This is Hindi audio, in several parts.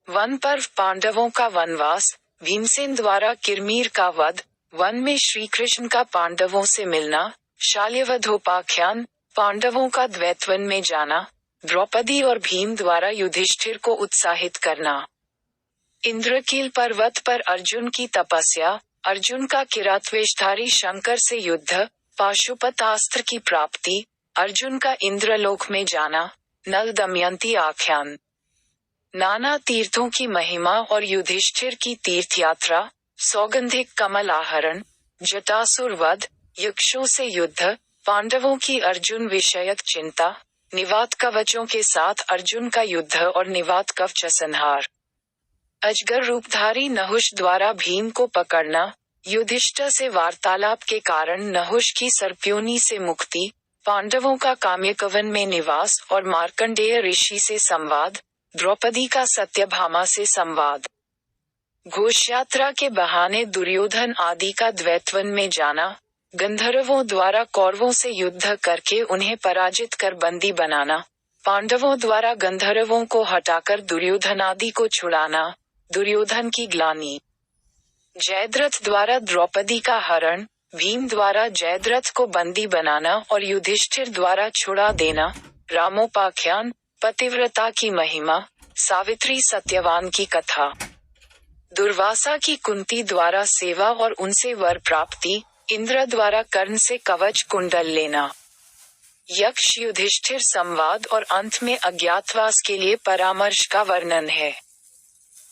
वन पर्व पांडवों का वनवास, भीमसेन द्वारा किरमीर का वध, वन में श्री कृष्ण का पांडवों से मिलना, शाल्यवधोपाख्यान, पांडवों का द्वैतवन में जाना, द्रौपदी और भीम द्वारा युधिष्ठिर को उत्साहित करना। इंद्रकील पर्वत पर अर्जुन की तपस्या, अर्जुन का किरातवेशधारी शंकर से युद्ध, पाशुपतास्त्र की प्राप्ति, अर्जुन का इंद्रलोक में जाना, नल दमयंती आख्यान। नाना तीर्थों की महिमा और युधिष्ठिर की तीर्थयात्रा, सौगंधिक कमल आहरण, जटासुर वध, यक्षों से युद्ध, पांडवों की अर्जुन विषयक चिंता, निवात कवचों के साथ अर्जुन का युद्ध और निवात कवच संहार। अजगर रूपधारी नहुष द्वारा भीम को पकड़ना, युधिष्ठिर से वार्तालाप के कारण नहुष की सर्पयोनि से मुक्ति, पांडवों का काम्यकवन में निवास और मार्कंडेय ऋषि से संवाद, द्रौपदी का सत्यभामा से संवाद। घोषयात्रा के बहाने दुर्योधन आदि का द्वैतवन में जाना, गंधर्वों द्वारा कौरवों से युद्ध करके उन्हें पराजित कर बंदी बनाना, पांडवों द्वारा गंधर्वों को हटाकर दुर्योधन आदि को छुड़ाना, दुर्योधन की ग्लानि। जयद्रथ द्वारा द्रौपदी का हरण, भीम द्वारा जयद्रथ को बंदी बनाना और युधिष्ठिर द्वारा छुड़ा देना, रामोपाख्यान, पतिव्रता की महिमा, सावित्री सत्यवान की कथा। दुर्वासा की कुंती द्वारा सेवा और उनसे वर प्राप्ति, इंद्र द्वारा कर्ण से कवच कुंडल लेना। यक्ष युधिष्ठिर संवाद और अंत में अज्ञातवास के लिए परामर्श का वर्णन है।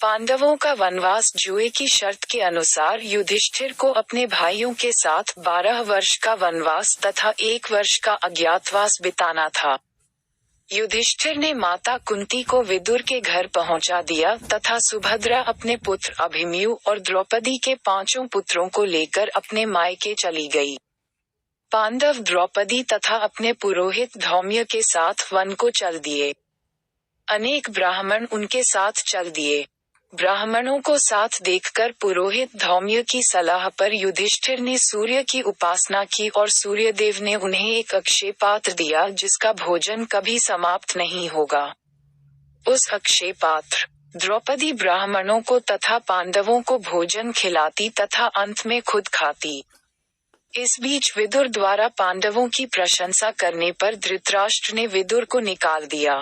पांडवों का वनवास जुए की शर्त के अनुसार युधिष्ठिर को अपने भाइयों के साथ 12 वर्ष का वनवास तथा 1 वर्ष का अज्ञातवास बिताना था। युधिष्ठिर ने माता कुंती को विदुर के घर पहुंचा दिया तथा सुभद्रा अपने पुत्र अभिमन्यु और द्रौपदी के 5 पुत्रों को लेकर अपने मायके चली गई। पांडव द्रौपदी तथा अपने पुरोहित धौम्य के साथ वन को चल दिए। अनेक ब्राह्मण उनके साथ चल दिए। ब्राह्मणों को साथ देखकर पुरोहित धौम्य की सलाह पर युधिष्ठिर ने सूर्य की उपासना की और सूर्यदेव ने उन्हें एक अक्षय पात्र दिया जिसका भोजन कभी समाप्त नहीं होगा। उस अक्षय पात्र द्रौपदी ब्राह्मणों को तथा पांडवों को भोजन खिलाती तथा अंत में खुद खाती। इस बीच विदुर द्वारा पांडवों की प्रशंसा करने पर धृतराष्ट्र ने विदुर को निकाल दिया।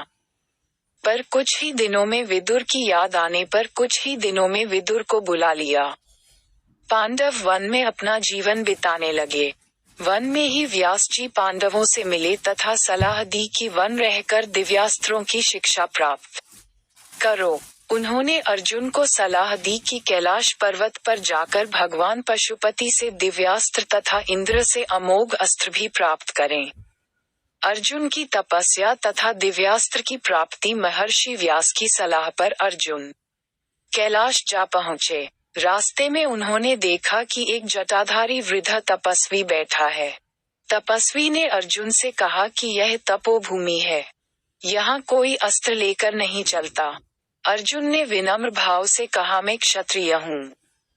पर कुछ ही दिनों में विदुर की याद आने पर कुछ ही दिनों में विदुर को बुला लिया। पांडव वन में अपना जीवन बिताने लगे। वन में ही व्यास जी पांडवों से मिले तथा सलाह दी कि वन रहकर दिव्यास्त्रों की शिक्षा प्राप्त करो। उन्होंने अर्जुन को सलाह दी कि कैलाश पर्वत पर जाकर भगवान पशुपति से दिव्यास्त्र तथा इंद्र से अमोघ अस्त्र भी प्राप्त करें। अर्जुन की तपस्या तथा दिव्यास्त्र की प्राप्ति महर्षि व्यास की सलाह पर अर्जुन कैलाश जा पहुँचे। रास्ते में उन्होंने देखा कि एक जटाधारी वृद्ध तपस्वी बैठा है। तपस्वी ने अर्जुन से कहा कि यह तपोभूमि है, यहाँ कोई अस्त्र लेकर नहीं चलता। अर्जुन ने विनम्र भाव से कहा, मैं क्षत्रिय हूँ।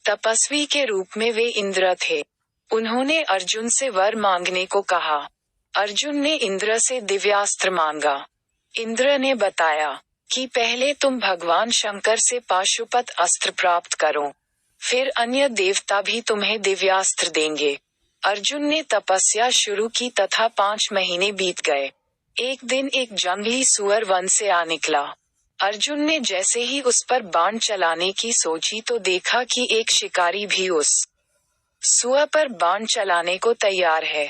तपस्वी के रूप में वे इंद्र थे। उन्होंने अर्जुन से वर मांगने को कहा। अर्जुन ने इंद्र से दिव्यास्त्र मांगा। इंद्र ने बताया कि पहले तुम भगवान शंकर से पाशुपत अस्त्र प्राप्त करो, फिर अन्य देवता भी तुम्हें दिव्यास्त्र देंगे। अर्जुन ने तपस्या शुरू की तथा 5 महीने बीत गए। एक दिन एक जंगली सुअर वन से आ निकला। अर्जुन ने जैसे ही उस पर बाण चलाने की सोची तो देखा कि एक शिकारी भी उस सुअर पर बाण चलाने को तैयार है।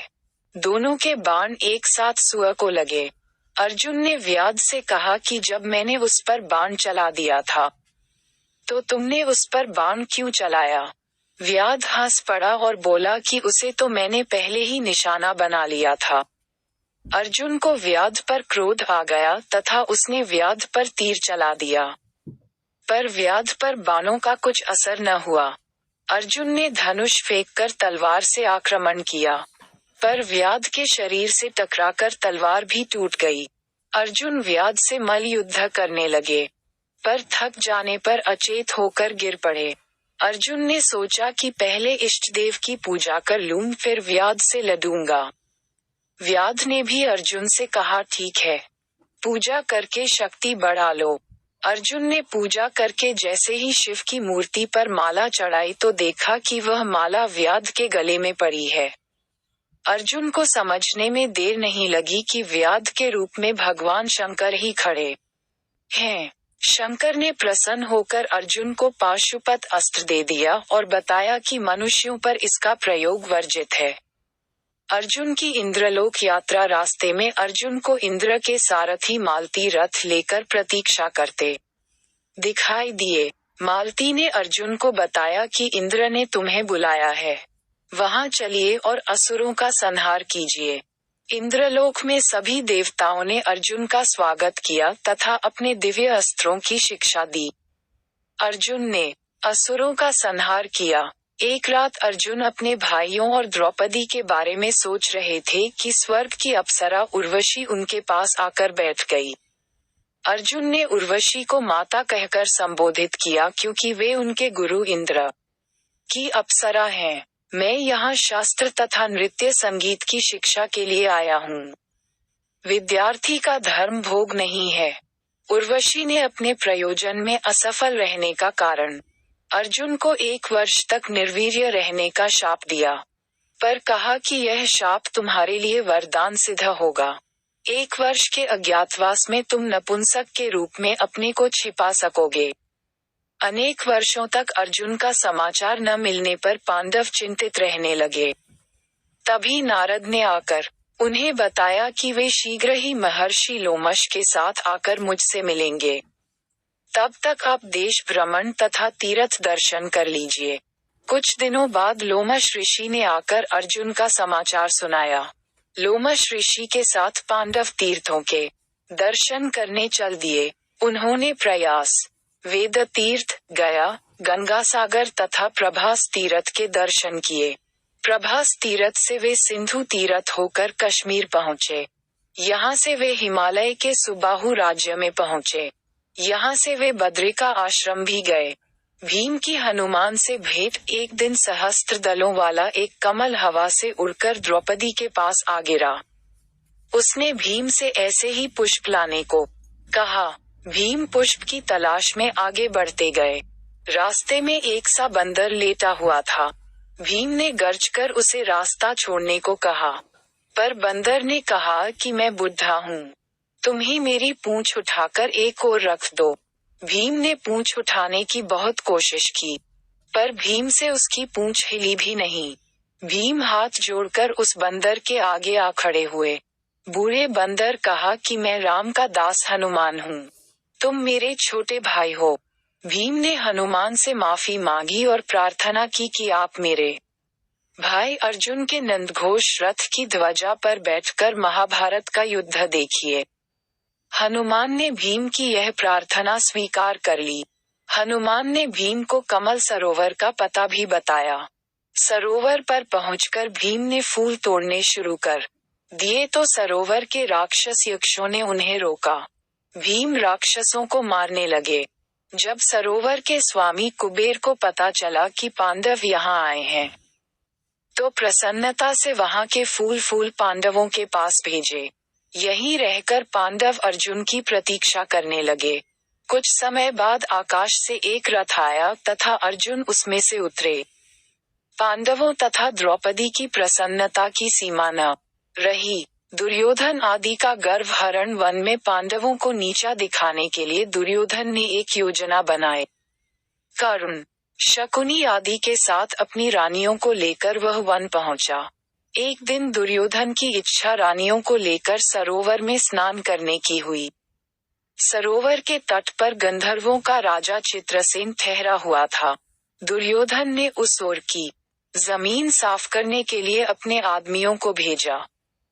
दोनों के बाण एक साथ सुअर को लगे। अर्जुन ने व्याध से कहा कि जब मैंने उस पर बाण चला दिया था तो तुमने उस पर बाण क्यों चलाया? व्याध हंस पड़ा और बोला कि उसे तो मैंने पहले ही निशाना बना लिया था। अर्जुन को व्याध पर क्रोध आ गया तथा उसने व्याध पर तीर चला दिया, पर व्याध पर बाणों का कुछ असर न हुआ। अर्जुन ने धनुष फेंककर तलवार से आक्रमण किया, पर व्याध के शरीर से टकराकर तलवार भी टूट गई। अर्जुन व्याध से मल्ल युद्ध करने लगे, पर थक जाने पर अचेत होकर गिर पड़े। अर्जुन ने सोचा कि पहले इष्ट देव की पूजा कर लूं, फिर व्याध से लड़ूंगा। व्याध ने भी अर्जुन से कहा, ठीक है, पूजा करके शक्ति बढ़ा लो। अर्जुन ने पूजा करके जैसे ही शिव की मूर्ति पर माला चढ़ाई तो देखा कि वह माला व्याध के गले में पड़ी है। अर्जुन को समझने में देर नहीं लगी कि व्याध के रूप में भगवान शंकर ही खड़े हैं। शंकर ने प्रसन्न होकर अर्जुन को पाशुपत अस्त्र दे दिया और बताया कि मनुष्यों पर इसका प्रयोग वर्जित है। अर्जुन की इंद्रलोक यात्रा रास्ते में अर्जुन को इंद्र के सारथी मालती रथ लेकर प्रतीक्षा करते दिखाई दिए। मालती ने अर्जुन को बताया कि इंद्र ने तुम्हें बुलाया है, वहां चलिए और असुरों का संहार कीजिए। इंद्रलोक में सभी देवताओं ने अर्जुन का स्वागत किया तथा अपने दिव्य अस्त्रों की शिक्षा दी। अर्जुन ने असुरों का संहार किया। एक रात अर्जुन अपने भाइयों और द्रौपदी के बारे में सोच रहे थे कि स्वर्ग की अप्सरा उर्वशी उनके पास आकर बैठ गई। अर्जुन ने उर्वशी को माता कहकर संबोधित किया क्योंकि वे उनके गुरु इंद्र की अप्सरा हैं। मैं यहाँ शास्त्र तथा नृत्य संगीत की शिक्षा के लिए आया हूँ। विद्यार्थी का धर्म भोग नहीं है। उर्वशी ने अपने प्रयोजन में असफल रहने का कारण अर्जुन को 1 वर्ष तक निर्वीर्य रहने का शाप दिया, पर कहा कि यह शाप तुम्हारे लिए वरदान सिद्ध होगा। 1 वर्ष के अज्ञातवास में तुम नपुंसक के रूप में अपने को छिपा सकोगे। अनेक वर्षों तक अर्जुन का समाचार न मिलने पर पांडव चिंतित रहने लगे। तभी नारद ने आकर उन्हें बताया कि वे शीघ्र ही महर्षि लोमश के साथ आकर मुझसे मिलेंगे। तब तक आप देश भ्रमण तथा तीर्थ दर्शन कर लीजिए। कुछ दिनों बाद लोमश ऋषि ने आकर अर्जुन का समाचार सुनाया। लोमश ऋषि के साथ पांडव तीर्थों के दर्शन करने चल दिए। उन्होंने प्रयास, वेद तीर्थ, गया, गंगा सागर तथा प्रभास तीर्थ के दर्शन किए। प्रभास तीर्थ से वे सिंधु तीर्थ होकर कश्मीर पहुँचे। यहाँ से वे हिमालय के सुबाहु राज्य में पहुँचे। यहाँ से वे बद्रिका आश्रम भी गए। भीम की हनुमान से भेंट। एक दिन सहस्त्र दलों वाला एक कमल हवा से उड़कर द्रौपदी के पास आ गिरा। उसने भीम से ऐसे ही पुष्प लाने को कहा। भीम पुष्प की तलाश में आगे बढ़ते गए। रास्ते में एक सा बंदर लेटा हुआ था। भीम ने गर्जकर उसे रास्ता छोड़ने को कहा, पर बंदर ने कहा कि मैं बुढ़ा हूँ, तुम ही मेरी पूंछ उठाकर एक ओर रख दो। भीम ने पूंछ उठाने की बहुत कोशिश की, पर भीम से उसकी पूंछ हिली भी नहीं। भीम हाथ जोड़कर उस बंदर के आगे आ खड़े हुए। बूढ़े बंदर कहा कि मैं राम का दास हनुमान हूँ, तुम मेरे छोटे भाई हो। भीम ने हनुमान से माफी मांगी और प्रार्थना की कि आप मेरे भाई अर्जुन के नंदघोष रथ की ध्वजा पर बैठकर महाभारत का युद्ध देखिए। हनुमान ने भीम की यह प्रार्थना स्वीकार कर ली। हनुमान ने भीम को कमल सरोवर का पता भी बताया। सरोवर पर पहुंचकर भीम ने फूल तोड़ने शुरू कर दिए तो सरोवर के राक्षस यक्षों ने उन्हें रोका। भीम राक्षसों को मारने लगे। जब सरोवर के स्वामी कुबेर को पता चला कि पांडव यहाँ आए हैं, तो प्रसन्नता से वहां के फूल पांडवों के पास भेजे। यहीं रहकर पांडव अर्जुन की प्रतीक्षा करने लगे। कुछ समय बाद आकाश से एक रथ आया तथा अर्जुन उसमें से उतरे। पांडवों तथा द्रौपदी की प्रसन्नता की सीमा न रही। दुर्योधन आदि का गर्व हरण वन में पांडवों को नीचा दिखाने के लिए दुर्योधन ने एक योजना बनाई। कर्ण, शकुनी आदि के साथ अपनी रानियों को लेकर वह वन पहुंचा। एक दिन दुर्योधन की इच्छा रानियों को लेकर सरोवर में स्नान करने की हुई। सरोवर के तट पर गंधर्वों का राजा चित्रसेन ठहरा हुआ था। दुर्योधन ने उस ओर की जमीन साफ करने के लिए अपने आदमियों को भेजा,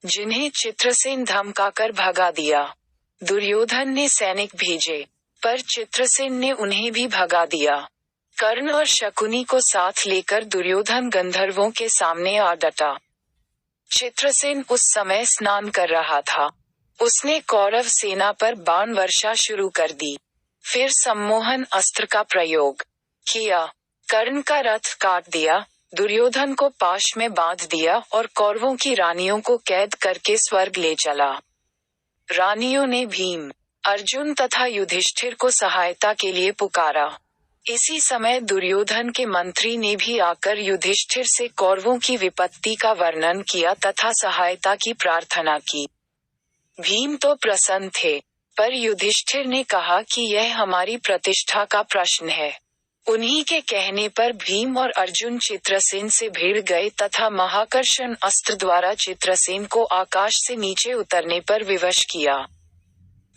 जिन्हें चित्रसेन धमकाकर भगा दिया। दुर्योधन ने सैनिक भेजे, पर चित्रसेन ने उन्हें भी भगा दिया। कर्ण और शकुनी को साथ लेकर दुर्योधन गंधर्वों के सामने आ डटा। चित्रसेन उस समय स्नान कर रहा था। उसने कौरव सेना पर बाण वर्षा शुरू कर दी। फिर सम्मोहन अस्त्र का प्रयोग किया। कर्ण का रथ काट दिया, दुर्योधन को पाश में बांध दिया और कौरवों की रानियों को कैद करके स्वर्ग ले चला। रानियों ने भीम, अर्जुन तथा युधिष्ठिर को सहायता के लिए पुकारा। इसी समय दुर्योधन के मंत्री ने भी आकर युधिष्ठिर से कौरवों की विपत्ति का वर्णन किया तथा सहायता की प्रार्थना की। भीम तो प्रसन्न थे, पर युधिष्ठिर ने कहा कि यह हमारी प्रतिष्ठा का प्रश्न है। उन्हीं के कहने पर भीम और अर्जुन चित्रसेन से भिड़ गए तथा महाकर्षण अस्त्र द्वारा चित्रसेन को आकाश से नीचे उतरने पर विवश किया।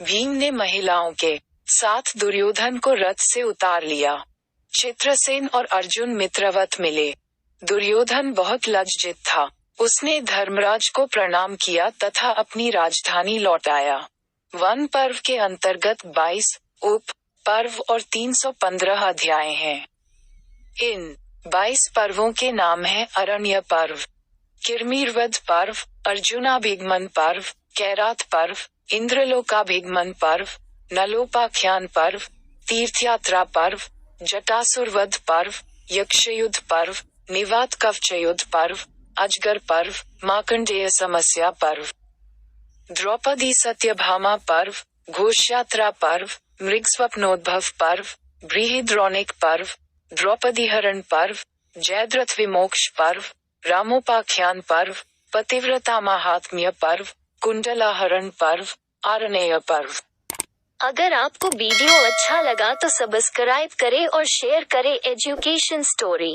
भीम ने महिलाओं के साथ दुर्योधन को रथ से उतार लिया। चित्रसेन और अर्जुन मित्रवत मिले। दुर्योधन बहुत लज्जित था। उसने धर्मराज को प्रणाम किया तथा अपनी राजधानी लौट आया। वन पर्व के अंतर्गत 22 उप पर्व और 315 अध्याय हैं। इन 22 पर्वों के नाम हैं अरण्य पर्व, किरमीरवध पर्व, अर्जुनाभिगमन पर्व, कैरात पर्व, इंद्रलोकाभिगमन पर्व, नलोपाख्यान पर्व, तीर्थयात्रा पर्व, जटासुरवध पर्व, यक्षयुद्ध पर्व, निवात कवचयुद्ध पर्व, अजगर पर्व, मार्कंडेय समस्या पर्व, द्रौपदी सत्यभामा पर्व, घोषयात्रा पर्व, मृगस्वप्नोद्भव पर्व, बृहद्रौणिक पर्व, द्रौपदी हरण पर्व, जयद्रथ विमोक्ष पर्व, रामोपाख्यान पर्व, पतिव्रता महात्म्य पर्व, कुंडलाहरण पर्व, आरण्यय पर्व। अगर आपको वीडियो अच्छा लगा तो सब्सक्राइब करें और शेयर करें एजुकेशन स्टोरी।